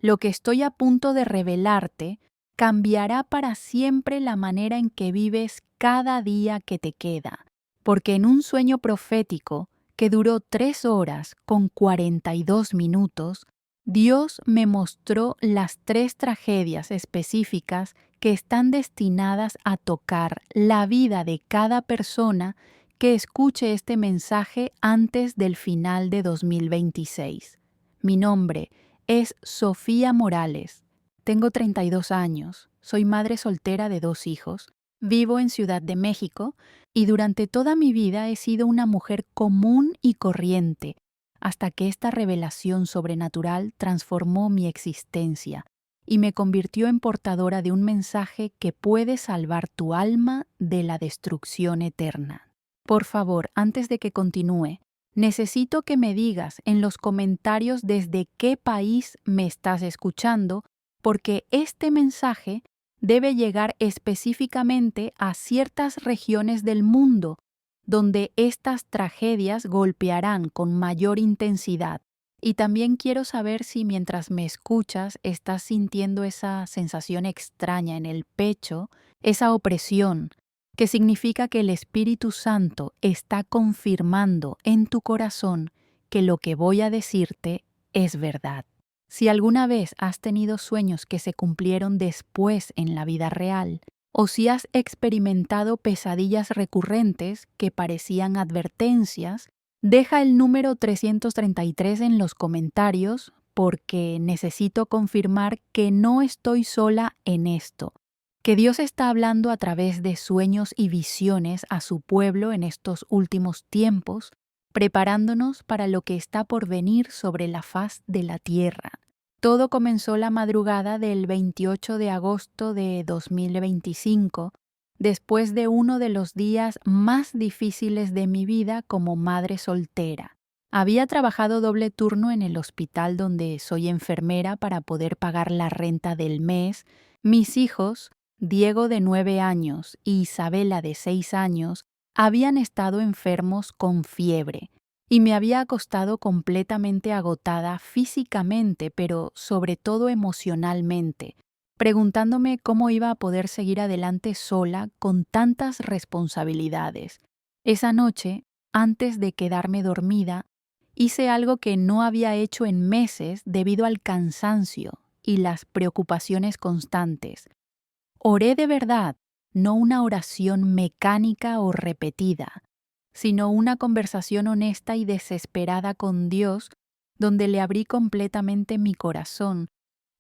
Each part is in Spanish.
Lo que estoy a punto de revelarte cambiará para siempre la manera en que vives cada día que te queda, porque en un sueño profético que duró 3 horas con 42 minutos, Dios me mostró las 3 tragedias específicas que están destinadas a tocar la vida de cada persona que escuche este mensaje antes del final de 2026. Mi nombre es Sofía Morales. Tengo 32 años, soy madre soltera de 2 hijos, vivo en Ciudad de México y durante toda mi vida he sido una mujer común y corriente, hasta que esta revelación sobrenatural transformó mi existencia y me convirtió en portadora de un mensaje que puede salvar tu alma de la destrucción eterna. Por favor, antes de que continúe, necesito que me digas en los comentarios desde qué país me estás escuchando, porque este mensaje debe llegar específicamente a ciertas regiones del mundo donde estas tragedias golpearán con mayor intensidad. Y también quiero saber si mientras me escuchas estás sintiendo esa sensación extraña en el pecho, esa opresión, que significa que el Espíritu Santo está confirmando en tu corazón que lo que voy a decirte es verdad. Si alguna vez has tenido sueños que se cumplieron después en la vida real, o si has experimentado pesadillas recurrentes que parecían advertencias, deja el número 333 en los comentarios porque necesito confirmar que no estoy sola en esto, que Dios está hablando a través de sueños y visiones a su pueblo en estos últimos tiempos, preparándonos para lo que está por venir sobre la faz de la tierra. Todo comenzó la madrugada del 28 de agosto de 2025, después de uno de los días más difíciles de mi vida como madre soltera. Había trabajado doble turno en el hospital donde soy enfermera para poder pagar la renta del mes. Mis hijos, Diego de 9 años y Isabela de 6 años, habían estado enfermos con fiebre y me había acostado completamente agotada físicamente, pero sobre todo emocionalmente, preguntándome cómo iba a poder seguir adelante sola con tantas responsabilidades. Esa noche, antes de quedarme dormida, hice algo que no había hecho en meses debido al cansancio y las preocupaciones constantes. Oré de verdad, no una oración mecánica o repetida, sino una conversación honesta y desesperada con Dios, donde le abrí completamente mi corazón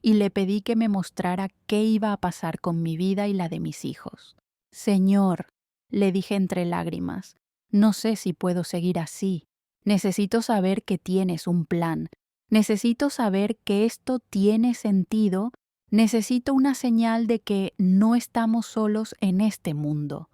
y le pedí que me mostrara qué iba a pasar con mi vida y la de mis hijos. Señor, le dije entre lágrimas, no sé si puedo seguir así. Necesito saber que tienes un plan. Necesito saber que esto tiene sentido. Necesito una señal de que no estamos solos en este mundo.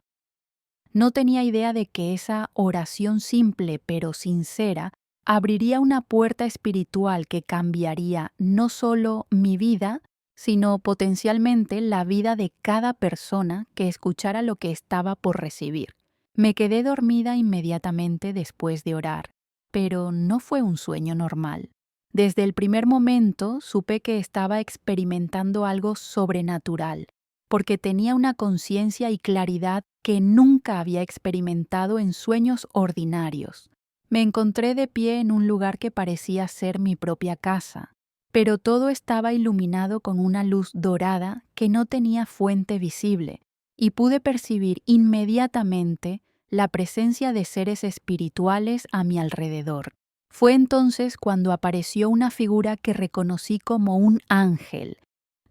No tenía idea de que esa oración simple pero sincera abriría una puerta espiritual que cambiaría no solo mi vida, sino potencialmente la vida de cada persona que escuchara lo que estaba por recibir. Me quedé dormida inmediatamente después de orar, pero no fue un sueño normal. Desde el primer momento supe que estaba experimentando algo sobrenatural, porque tenía una conciencia y claridad que nunca había experimentado en sueños ordinarios. Me encontré de pie en un lugar que parecía ser mi propia casa, pero todo estaba iluminado con una luz dorada que no tenía fuente visible, y pude percibir inmediatamente la presencia de seres espirituales a mi alrededor. Fue entonces cuando apareció una figura que reconocí como un ángel,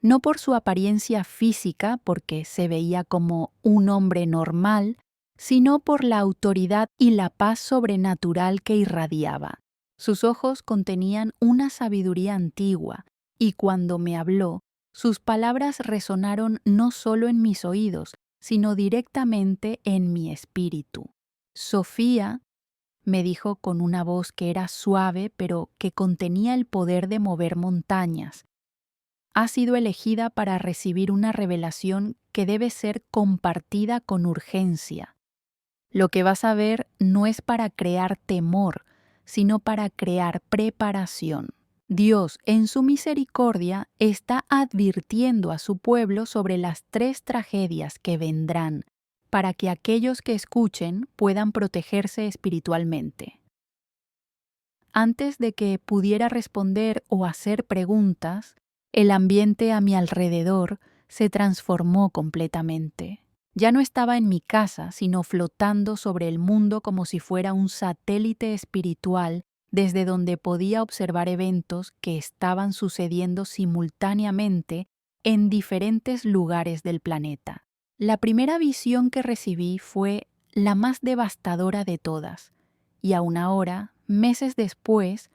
no por su apariencia física, porque se veía como un hombre normal, sino por la autoridad y la paz sobrenatural que irradiaba. Sus ojos contenían una sabiduría antigua, y cuando me habló, sus palabras resonaron no solo en mis oídos, sino directamente en mi espíritu. Sofía, me dijo con una voz que era suave, pero que contenía el poder de mover montañas. Ha sido elegida para recibir una revelación que debe ser compartida con urgencia. Lo que vas a ver no es para crear temor, sino para crear preparación. Dios, en su misericordia, está advirtiendo a su pueblo sobre las 3 tragedias que vendrán, para que aquellos que escuchen puedan protegerse espiritualmente. Antes de que pudiera responder o hacer preguntas, el ambiente a mi alrededor se transformó completamente. Ya no estaba en mi casa, sino flotando sobre el mundo como si fuera un satélite espiritual desde donde podía observar eventos que estaban sucediendo simultáneamente en diferentes lugares del planeta. La primera visión que recibí fue la más devastadora de todas, y aún ahora, meses después,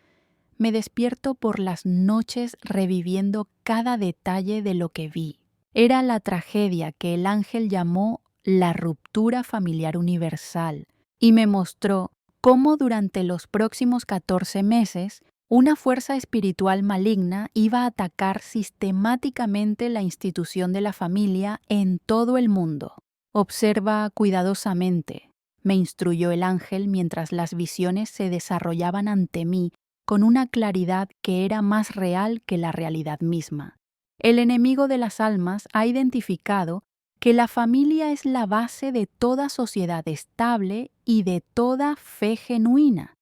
me despierto por las noches reviviendo cada detalle de lo que vi. Era la tragedia que el ángel llamó la ruptura familiar universal y me mostró cómo durante los próximos 14 meses una fuerza espiritual maligna iba a atacar sistemáticamente la institución de la familia en todo el mundo. Observa cuidadosamente, me instruyó el ángel mientras las visiones se desarrollaban ante mí con una claridad que era más real que la realidad misma. El enemigo de las almas ha identificado que la familia es la base de toda sociedad estable y de toda fe genuina.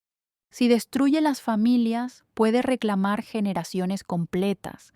Si destruye las familias, puede reclamar generaciones completas.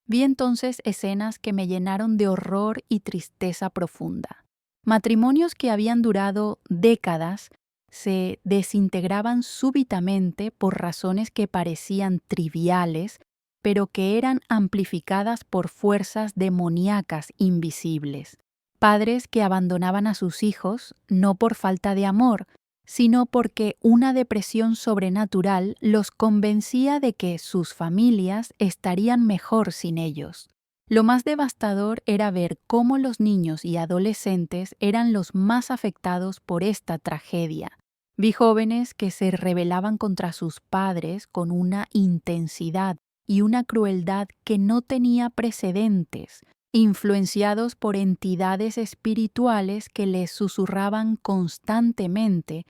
Vi entonces escenas que me llenaron de horror y tristeza profunda. Matrimonios que habían durado décadas se desintegraban súbitamente por razones que parecían triviales, pero que eran amplificadas por fuerzas demoníacas invisibles. Padres que abandonaban a sus hijos no por falta de amor, sino porque una depresión sobrenatural los convencía de que sus familias estarían mejor sin ellos. Lo más devastador era ver cómo los niños y adolescentes eran los más afectados por esta tragedia. Vi jóvenes que se rebelaban contra sus padres con una intensidad y una crueldad que no tenía precedentes, influenciados por entidades espirituales que les susurraban constantemente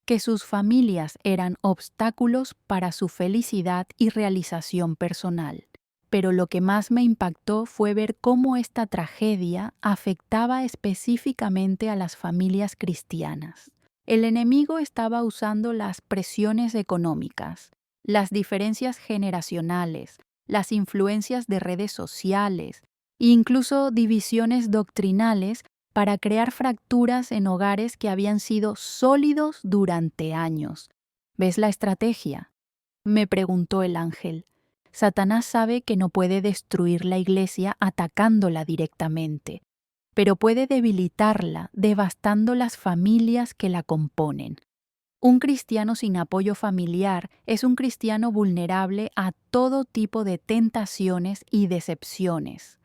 que sus familias eran obstáculos para su felicidad y realización personal. Pero lo que más me impactó fue ver cómo esta tragedia afectaba específicamente a las familias cristianas. El enemigo estaba usando las presiones económicas, las diferencias generacionales, las influencias de redes sociales e incluso divisiones doctrinales para crear fracturas en hogares que habían sido sólidos durante años. ¿Ves la estrategia?, me preguntó el ángel. Satanás sabe que no puede destruir la iglesia atacándola directamente, pero puede debilitarla devastando las familias que la componen. Un cristiano sin apoyo familiar es un cristiano vulnerable a todo tipo de tentaciones y decepciones.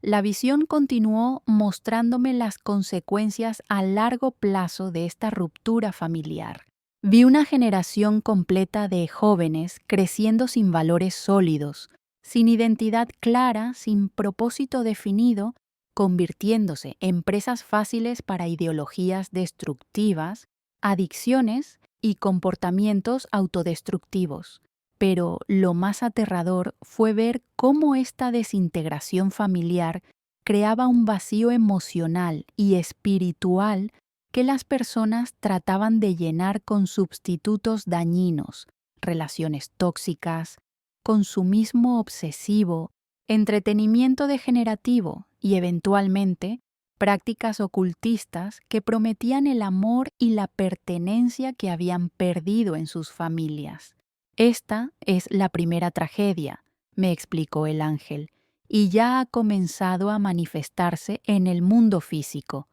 La visión continuó mostrándome las consecuencias a largo plazo de esta ruptura familiar. Vi una generación completa de jóvenes creciendo sin valores sólidos, sin identidad clara, sin propósito definido, convirtiéndose en presas fáciles para ideologías destructivas, adicciones y comportamientos autodestructivos. Pero lo más aterrador fue ver cómo esta desintegración familiar creaba un vacío emocional y espiritual que las personas trataban de llenar con sustitutos dañinos, relaciones tóxicas, consumismo obsesivo, entretenimiento degenerativo y eventualmente prácticas ocultistas que prometían el amor y la pertenencia que habían perdido en sus familias. Esta es la primera tragedia, me explicó el ángel, y ya ha comenzado a manifestarse en el mundo físico.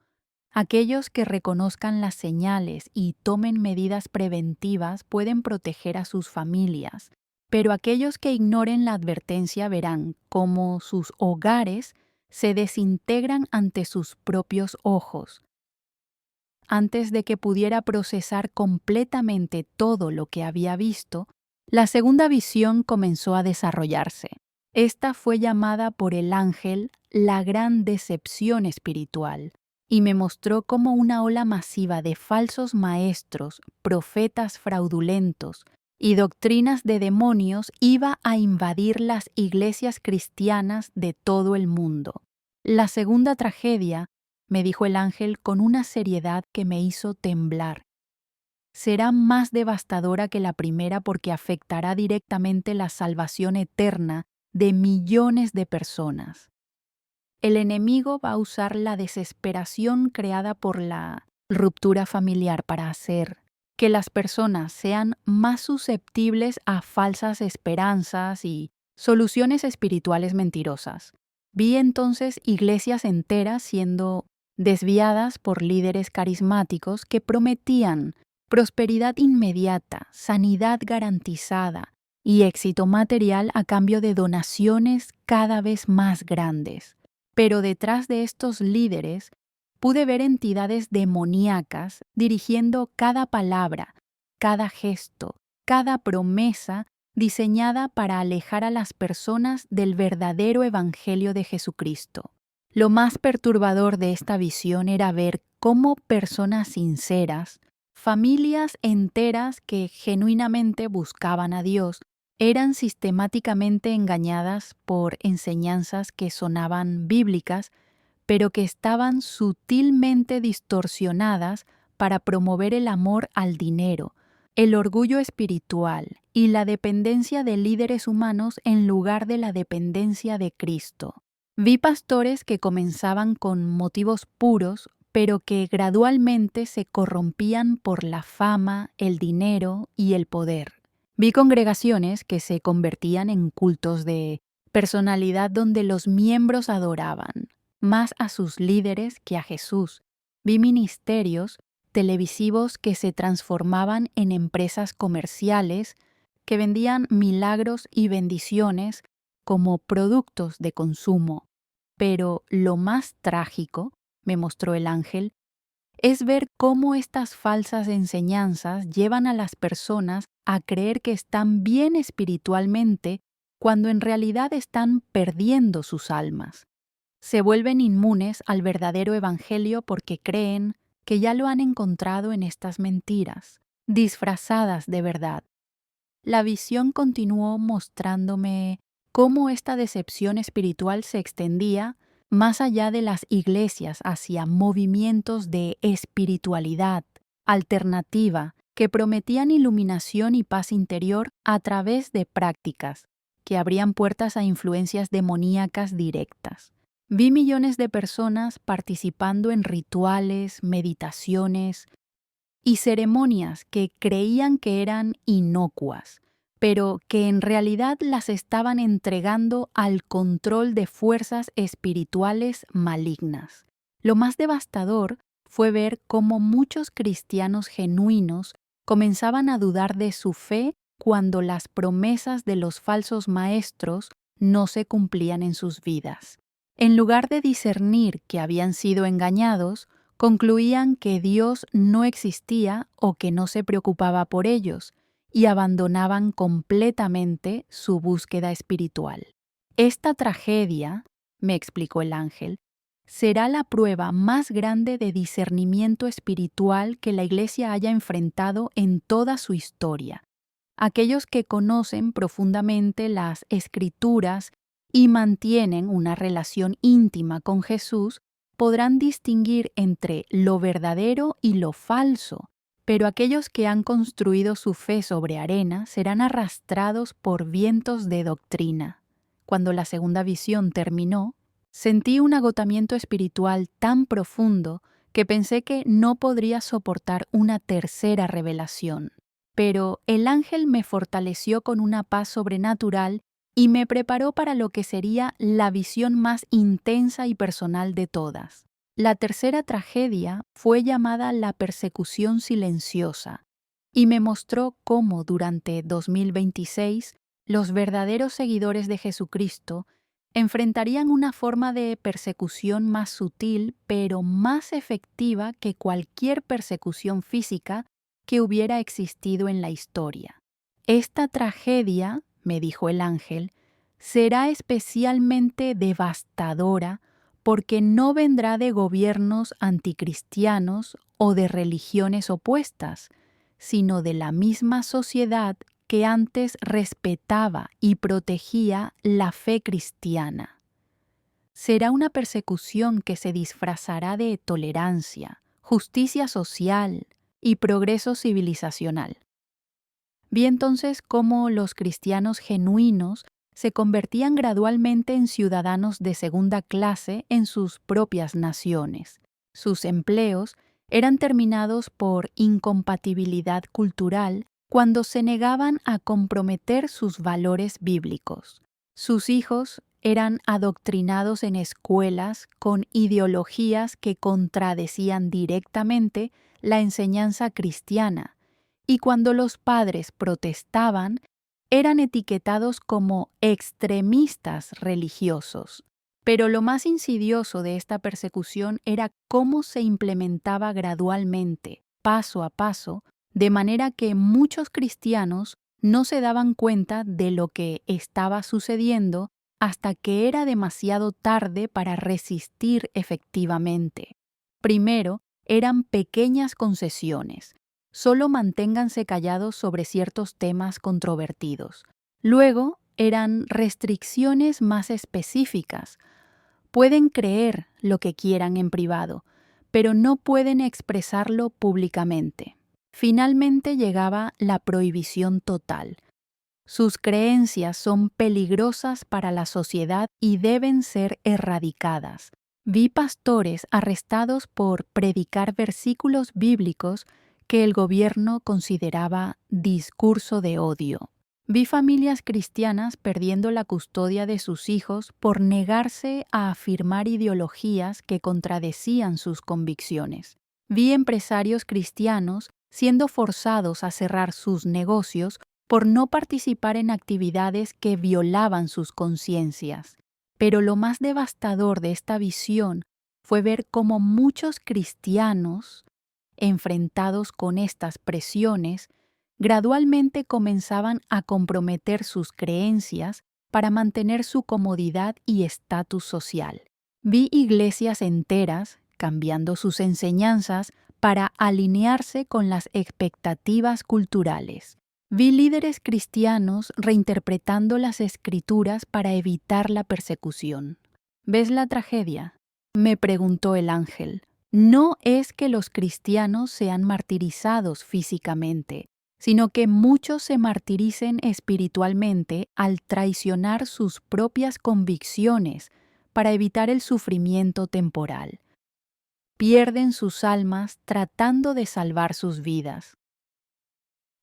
Aquellos que reconozcan las señales y tomen medidas preventivas pueden proteger a sus familias, pero aquellos que ignoren la advertencia verán cómo sus hogares se desintegran ante sus propios ojos. Antes de que pudiera procesar completamente todo lo que había visto, la segunda visión comenzó a desarrollarse. Esta fue llamada por el ángel la gran decepción espiritual, y me mostró cómo una ola masiva de falsos maestros, profetas fraudulentos, y doctrinas de demonios iba a invadir las iglesias cristianas de todo el mundo. La segunda tragedia, me dijo el ángel con una seriedad que me hizo temblar, será más devastadora que la primera porque afectará directamente la salvación eterna de millones de personas. El enemigo va a usar la desesperación creada por la ruptura familiar para hacer que las personas sean más susceptibles a falsas esperanzas y soluciones espirituales mentirosas. Vi entonces iglesias enteras siendo desviadas por líderes carismáticos que prometían prosperidad inmediata, sanidad garantizada y éxito material a cambio de donaciones cada vez más grandes. Pero detrás de estos líderes pude ver entidades demoníacas dirigiendo cada palabra, cada gesto, cada promesa diseñada para alejar a las personas del verdadero evangelio de Jesucristo. Lo más perturbador de esta visión era ver cómo personas sinceras, familias enteras que genuinamente buscaban a Dios, eran sistemáticamente engañadas por enseñanzas que sonaban bíblicas, pero que estaban sutilmente distorsionadas para promover el amor al dinero, el orgullo espiritual y la dependencia de líderes humanos en lugar de la dependencia de Cristo. Vi pastores que comenzaban con motivos puros, pero que gradualmente se corrompían por la fama, el dinero y el poder. Vi congregaciones que se convertían en cultos de personalidad donde los miembros adoraban más a sus líderes que a Jesús. Vi ministerios televisivos que se transformaban en empresas comerciales que vendían milagros y bendiciones como productos de consumo. Pero lo más trágico, me mostró el ángel, es ver cómo estas falsas enseñanzas llevan a las personas a creer que están bien espiritualmente cuando en realidad están perdiendo sus almas. Se vuelven inmunes al verdadero evangelio porque creen que ya lo han encontrado en estas mentiras, disfrazadas de verdad. La visión continuó mostrándome cómo esta decepción espiritual se extendía más allá de las iglesias hacia movimientos de espiritualidad alternativa que prometían iluminación y paz interior a través de prácticas que abrían puertas a influencias demoníacas directas. Vi millones de personas participando en rituales, meditaciones y ceremonias que creían que eran inocuas, pero que en realidad las estaban entregando al control de fuerzas espirituales malignas. Lo más devastador fue ver cómo muchos cristianos genuinos comenzaban a dudar de su fe cuando las promesas de los falsos maestros no se cumplían en sus vidas. En lugar de discernir que habían sido engañados, concluían que Dios no existía o que no se preocupaba por ellos y abandonaban completamente su búsqueda espiritual. Esta tragedia, me explicó el ángel, será la prueba más grande de discernimiento espiritual que la Iglesia haya enfrentado en toda su historia. Aquellos que conocen profundamente las Escrituras y mantienen una relación íntima con Jesús podrán distinguir entre lo verdadero y lo falso, pero aquellos que han construido su fe sobre arena serán arrastrados por vientos de doctrina. Cuando la segunda visión terminó, sentí un agotamiento espiritual tan profundo que pensé que no podría soportar una tercera revelación. Pero el ángel me fortaleció con una paz sobrenatural y me preparó para lo que sería la visión más intensa y personal de todas. La tercera tragedia fue llamada la persecución silenciosa y me mostró cómo durante 2026 los verdaderos seguidores de Jesucristo enfrentarían una forma de persecución más sutil pero más efectiva que cualquier persecución física que hubiera existido en la historia. Esta tragedia, me dijo el ángel, será especialmente devastadora porque no vendrá de gobiernos anticristianos o de religiones opuestas, sino de la misma sociedad que antes respetaba y protegía la fe cristiana. Será una persecución que se disfrazará de tolerancia, justicia social y progreso civilizacional. Vi entonces cómo los cristianos genuinos se convertían gradualmente en ciudadanos de segunda clase en sus propias naciones. Sus empleos eran terminados por incompatibilidad cultural cuando se negaban a comprometer sus valores bíblicos. Sus hijos eran adoctrinados en escuelas con ideologías que contradecían directamente la enseñanza cristiana, y cuando los padres protestaban, eran etiquetados como extremistas religiosos. Pero lo más insidioso de esta persecución era cómo se implementaba gradualmente, paso a paso, de manera que muchos cristianos no se daban cuenta de lo que estaba sucediendo hasta que era demasiado tarde para resistir efectivamente. Primero, eran pequeñas concesiones. Solo manténganse callados sobre ciertos temas controvertidos. Luego, eran restricciones más específicas. Pueden creer lo que quieran en privado, pero no pueden expresarlo públicamente. Finalmente llegaba la prohibición total. Sus creencias son peligrosas para la sociedad y deben ser erradicadas. Vi pastores arrestados por predicar versículos bíblicos que el gobierno consideraba discurso de odio. Vi familias cristianas perdiendo la custodia de sus hijos por negarse a afirmar ideologías que contradecían sus convicciones. Vi empresarios cristianos siendo forzados a cerrar sus negocios por no participar en actividades que violaban sus conciencias. Pero lo más devastador de esta visión fue ver cómo muchos cristianos, enfrentados con estas presiones, gradualmente comenzaban a comprometer sus creencias para mantener su comodidad y estatus social. Vi iglesias enteras cambiando sus enseñanzas para alinearse con las expectativas culturales. Vi líderes cristianos reinterpretando las escrituras para evitar la persecución. ¿Ves la tragedia?, me preguntó el ángel. No es que los cristianos sean martirizados físicamente, sino que muchos se martiricen espiritualmente al traicionar sus propias convicciones para evitar el sufrimiento temporal. Pierden sus almas tratando de salvar sus vidas.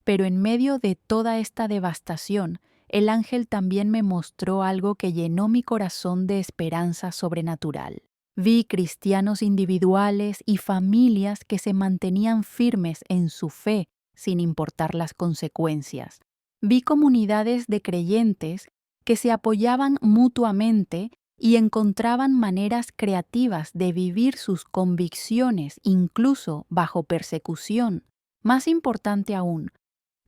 Pero en medio de toda esta devastación, el ángel también me mostró algo que llenó mi corazón de esperanza sobrenatural. Vi cristianos individuales y familias que se mantenían firmes en su fe sin importar las consecuencias. Vi comunidades de creyentes que se apoyaban mutuamente y encontraban maneras creativas de vivir sus convicciones incluso bajo persecución. Más importante aún,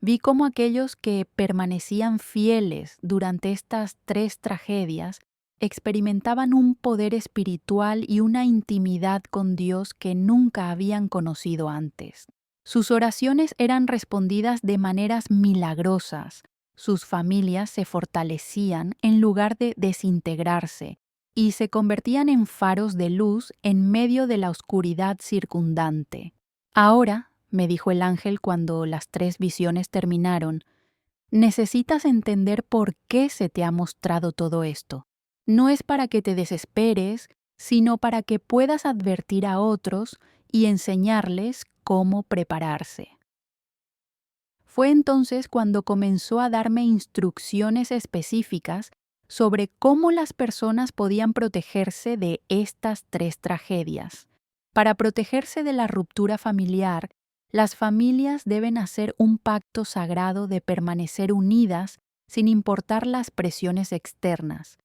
vi cómo aquellos que permanecían fieles durante estas 3 tragedias experimentaban un poder espiritual y una intimidad con Dios que nunca habían conocido antes. Sus oraciones eran respondidas de maneras milagrosas, sus familias se fortalecían en lugar de desintegrarse y se convertían en faros de luz en medio de la oscuridad circundante. Ahora, me dijo el ángel cuando las 3 visiones terminaron, necesitas entender por qué se te ha mostrado todo esto. No es para que te desesperes, sino para que puedas advertir a otros y enseñarles cómo prepararse. Fue entonces cuando comenzó a darme instrucciones específicas sobre cómo las personas podían protegerse de estas 3 tragedias. Para protegerse de la ruptura familiar, las familias deben hacer un pacto sagrado de permanecer unidas sin importar las presiones externas.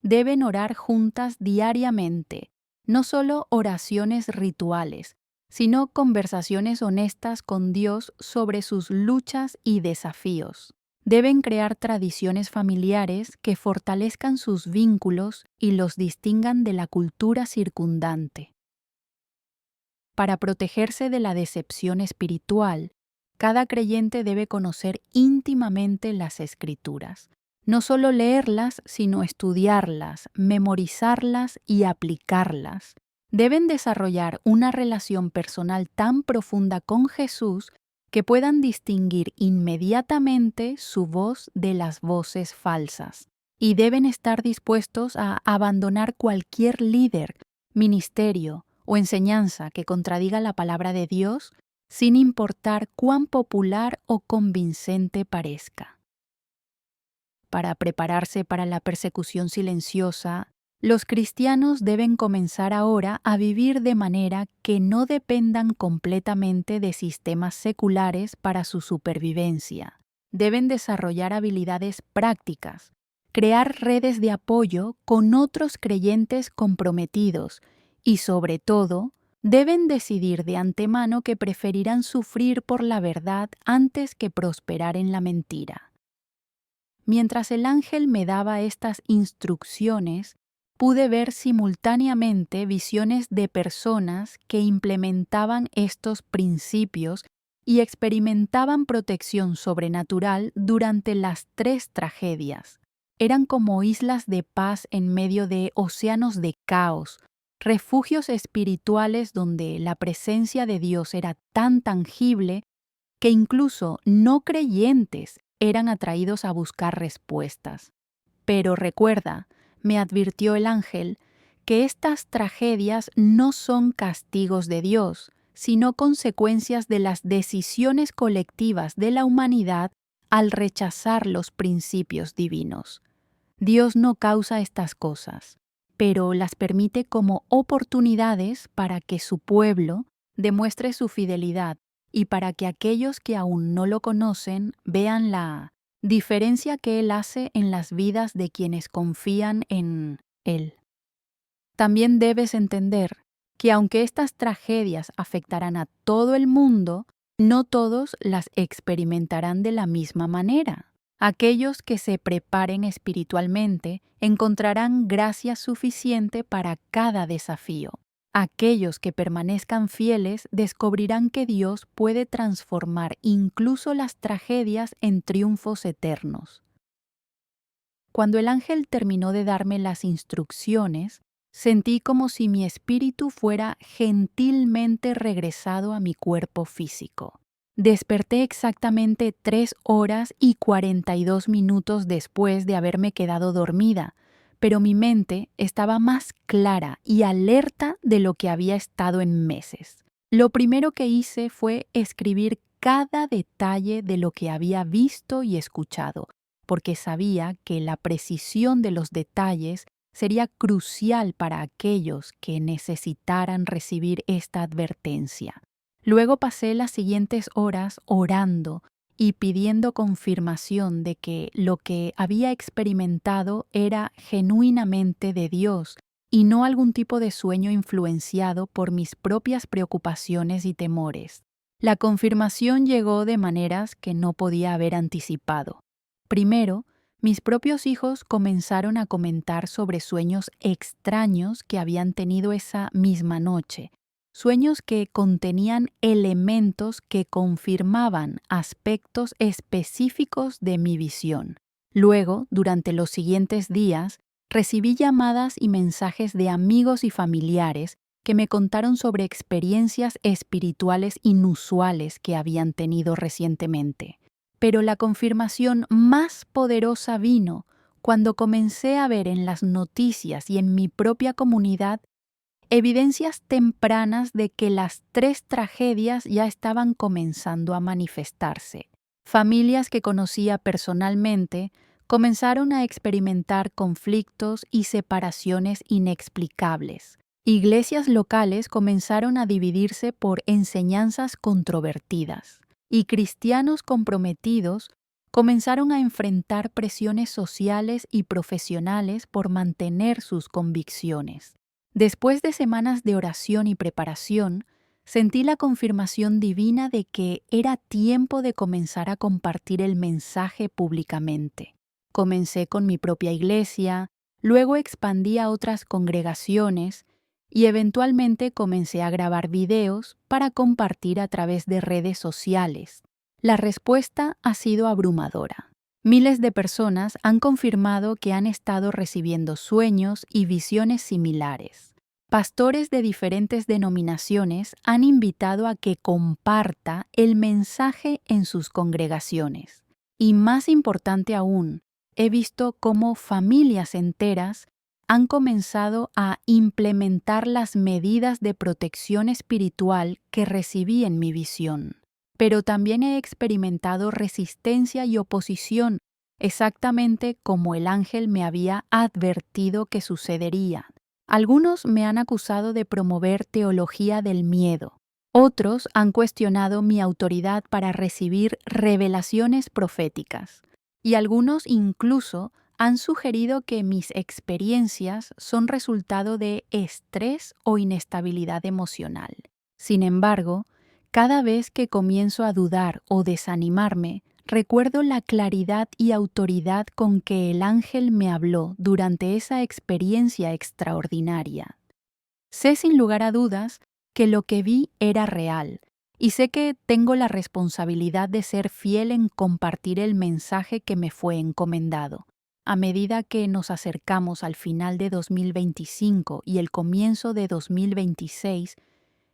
Deben orar juntas diariamente, no solo oraciones rituales, sino conversaciones honestas con Dios sobre sus luchas y desafíos. Deben crear tradiciones familiares que fortalezcan sus vínculos y los distingan de la cultura circundante. Para protegerse de la decepción espiritual, Cada creyente debe conocer íntimamente las Escrituras. No solo leerlas, sino estudiarlas, memorizarlas y aplicarlas. Deben desarrollar una relación personal tan profunda con Jesús que puedan distinguir inmediatamente su voz de las voces falsas. Y deben estar dispuestos a abandonar cualquier líder, ministerio o enseñanza que contradiga la palabra de Dios, sin importar cuán popular o convincente parezca. Para prepararse para la persecución silenciosa, los cristianos deben comenzar ahora a vivir de manera que no dependan completamente de sistemas seculares para su supervivencia. Deben desarrollar habilidades prácticas, crear redes de apoyo con otros creyentes comprometidos y, sobre todo, deben decidir de antemano que preferirán sufrir por la verdad antes que prosperar en la mentira. Mientras el ángel me daba estas instrucciones, pude ver simultáneamente visiones de personas que implementaban estos principios y experimentaban protección sobrenatural durante las 3 tragedias. Eran como islas de paz en medio de océanos de caos, refugios espirituales donde la presencia de Dios era tan tangible que incluso no creyentes eran atraídos a buscar respuestas. Pero recuerda, me advirtió el ángel, que estas tragedias no son castigos de Dios, sino consecuencias de las decisiones colectivas de la humanidad al rechazar los principios divinos. Dios no causa estas cosas, pero las permite como oportunidades para que su pueblo demuestre su fidelidad y para que aquellos que aún no lo conocen vean la diferencia que Él hace en las vidas de quienes confían en Él. También debes entender que aunque estas tragedias afectarán a todo el mundo, no todos las experimentarán de la misma manera. Aquellos que se preparen espiritualmente encontrarán gracia suficiente para cada desafío. Aquellos que permanezcan fieles descubrirán que Dios puede transformar incluso las tragedias en triunfos eternos. Cuando el ángel terminó de darme las instrucciones, sentí como si mi espíritu fuera gentilmente regresado a mi cuerpo físico. Desperté exactamente 3 horas y 42 minutos después de haberme quedado dormida, pero mi mente estaba más clara y alerta de lo que había estado en meses. Lo primero que hice fue escribir cada detalle de lo que había visto y escuchado, porque sabía que la precisión de los detalles sería crucial para aquellos que necesitaran recibir esta advertencia. Luego pasé las siguientes horas orando y pidiendo confirmación de que lo que había experimentado era genuinamente de Dios y no algún tipo de sueño influenciado por mis propias preocupaciones y temores. La confirmación llegó de maneras que no podía haber anticipado. Primero, mis propios hijos comenzaron a comentar sobre sueños extraños que habían tenido esa misma noche. Sueños que contenían elementos que confirmaban aspectos específicos de mi visión. Luego, durante los siguientes días, recibí llamadas y mensajes de amigos y familiares que me contaron sobre experiencias espirituales inusuales que habían tenido recientemente. Pero la confirmación más poderosa vino cuando comencé a ver en las noticias y en mi propia comunidad evidencias tempranas de que las 3 tragedias ya estaban comenzando a manifestarse. Familias que conocía personalmente comenzaron a experimentar conflictos y separaciones inexplicables. Iglesias locales comenzaron a dividirse por enseñanzas controvertidas, y cristianos comprometidos comenzaron a enfrentar presiones sociales y profesionales por mantener sus convicciones. Después de semanas de oración y preparación, sentí la confirmación divina de que era tiempo de comenzar a compartir el mensaje públicamente. Comencé con mi propia iglesia, luego expandí a otras congregaciones y eventualmente comencé a grabar videos para compartir a través de redes sociales. La respuesta ha sido abrumadora. Miles de personas han confirmado que han estado recibiendo sueños y visiones similares. Pastores de diferentes denominaciones han invitado a que comparta el mensaje en sus congregaciones. Y más importante aún, he visto cómo familias enteras han comenzado a implementar las medidas de protección espiritual que recibí en mi visión. Pero también he experimentado resistencia y oposición, exactamente como el ángel me había advertido que sucedería. Algunos me han acusado de promover teología del miedo. Otros han cuestionado mi autoridad para recibir revelaciones proféticas. Y algunos incluso han sugerido que mis experiencias son resultado de estrés o inestabilidad emocional. Sin embargo, cada vez que comienzo a dudar o desanimarme, recuerdo la claridad y autoridad con que el ángel me habló durante esa experiencia extraordinaria. Sé sin lugar a dudas que lo que vi era real, y sé que tengo la responsabilidad de ser fiel en compartir el mensaje que me fue encomendado. A medida que nos acercamos al final de 2025 y el comienzo de 2026,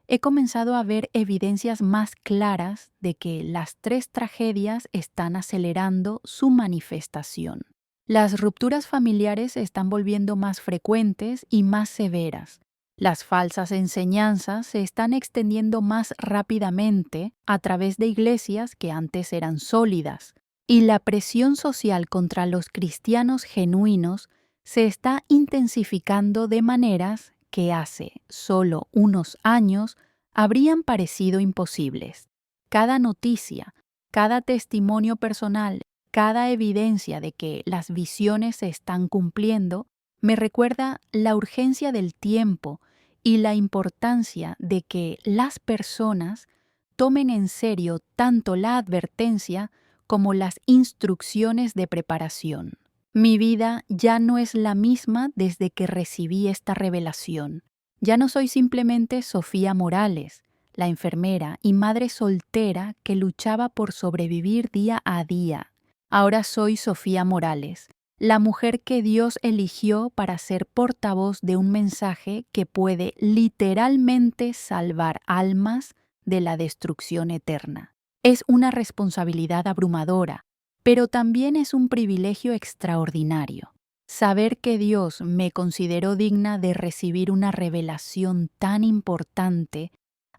he comenzado a ver evidencias más claras de que las 3 tragedias están acelerando su manifestación. Las rupturas familiares se están volviendo más frecuentes y más severas. Las falsas enseñanzas se están extendiendo más rápidamente a través de iglesias que antes eran sólidas, y la presión social contra los cristianos genuinos se está intensificando de maneras que hace solo unos años habrían parecido imposibles. Cada noticia, cada testimonio personal, cada evidencia de que las visiones se están cumpliendo, me recuerda la urgencia del tiempo y la importancia de que las personas tomen en serio tanto la advertencia como las instrucciones de preparación. Mi vida ya no es la misma desde que recibí esta revelación. Ya no soy simplemente Sofía Morales, la enfermera y madre soltera que luchaba por sobrevivir día a día. Ahora soy Sofía Morales, la mujer que Dios eligió para ser portavoz de un mensaje que puede literalmente salvar almas de la destrucción eterna. Es una responsabilidad abrumadora, pero también es un privilegio extraordinario. Saber que Dios me consideró digna de recibir una revelación tan importante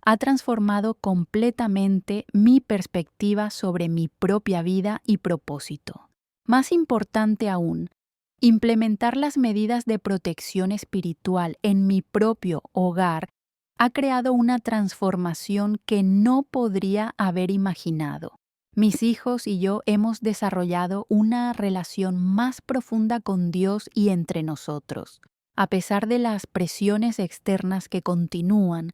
ha transformado completamente mi perspectiva sobre mi propia vida y propósito. Más importante aún, implementar las medidas de protección espiritual en mi propio hogar ha creado una transformación que no podría haber imaginado. Mis hijos y yo hemos desarrollado una relación más profunda con Dios y entre nosotros. A pesar de las presiones externas que continúan,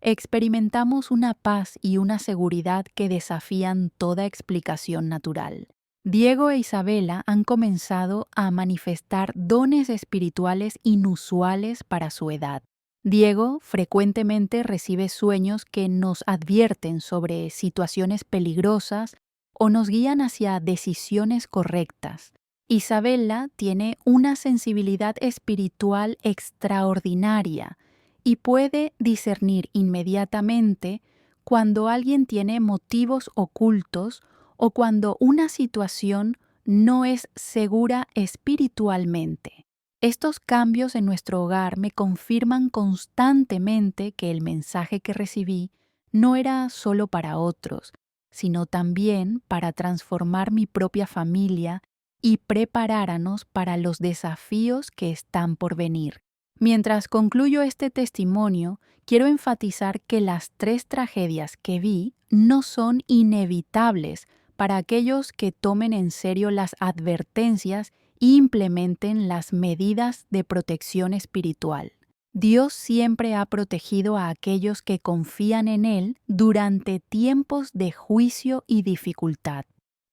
experimentamos una paz y una seguridad que desafían toda explicación natural. Diego e Isabela han comenzado a manifestar dones espirituales inusuales para su edad. Diego frecuentemente recibe sueños que nos advierten sobre situaciones peligrosas o nos guían hacia decisiones correctas. Isabela tiene una sensibilidad espiritual extraordinaria y puede discernir inmediatamente cuando alguien tiene motivos ocultos o cuando una situación no es segura espiritualmente. Estos cambios en nuestro hogar me confirman constantemente que el mensaje que recibí no era solo para otros, sino también para transformar mi propia familia y prepararnos para los desafíos que están por venir. Mientras concluyo este testimonio, quiero enfatizar que las 3 tragedias que vi no son inevitables para aquellos que tomen en serio las advertencias e implementen las medidas de protección espiritual. Dios siempre ha protegido a aquellos que confían en Él durante tiempos de juicio y dificultad.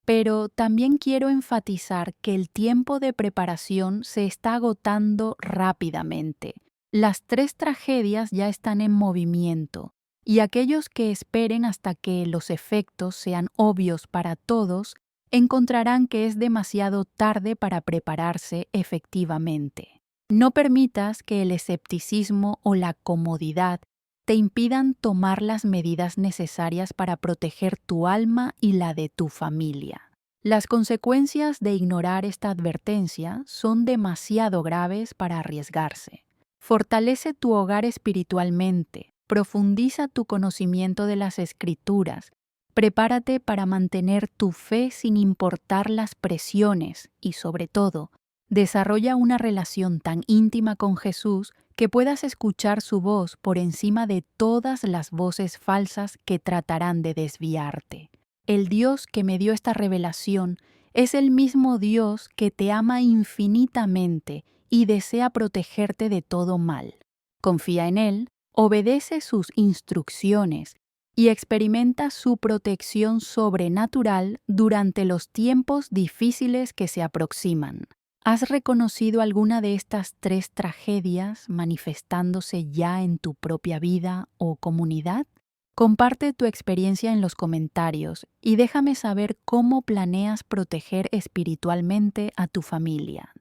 Pero también quiero enfatizar que el tiempo de preparación se está agotando rápidamente. Las 3 tragedias ya están en movimiento y aquellos que esperen hasta que los efectos sean obvios para todos encontrarán que es demasiado tarde para prepararse efectivamente. No permitas que el escepticismo o la comodidad te impidan tomar las medidas necesarias para proteger tu alma y la de tu familia. Las consecuencias de ignorar esta advertencia son demasiado graves para arriesgarse. Fortalece tu hogar espiritualmente, profundiza tu conocimiento de las Escrituras, prepárate para mantener tu fe sin importar las presiones y, sobre todo, desarrolla una relación tan íntima con Jesús que puedas escuchar su voz por encima de todas las voces falsas que tratarán de desviarte. El Dios que me dio esta revelación es el mismo Dios que te ama infinitamente y desea protegerte de todo mal. Confía en Él, obedece sus instrucciones y experimenta su protección sobrenatural durante los tiempos difíciles que se aproximan. ¿Has reconocido alguna de estas 3 tragedias manifestándose ya en tu propia vida o comunidad? Comparte tu experiencia en los comentarios y déjame saber cómo planeas proteger espiritualmente a tu familia.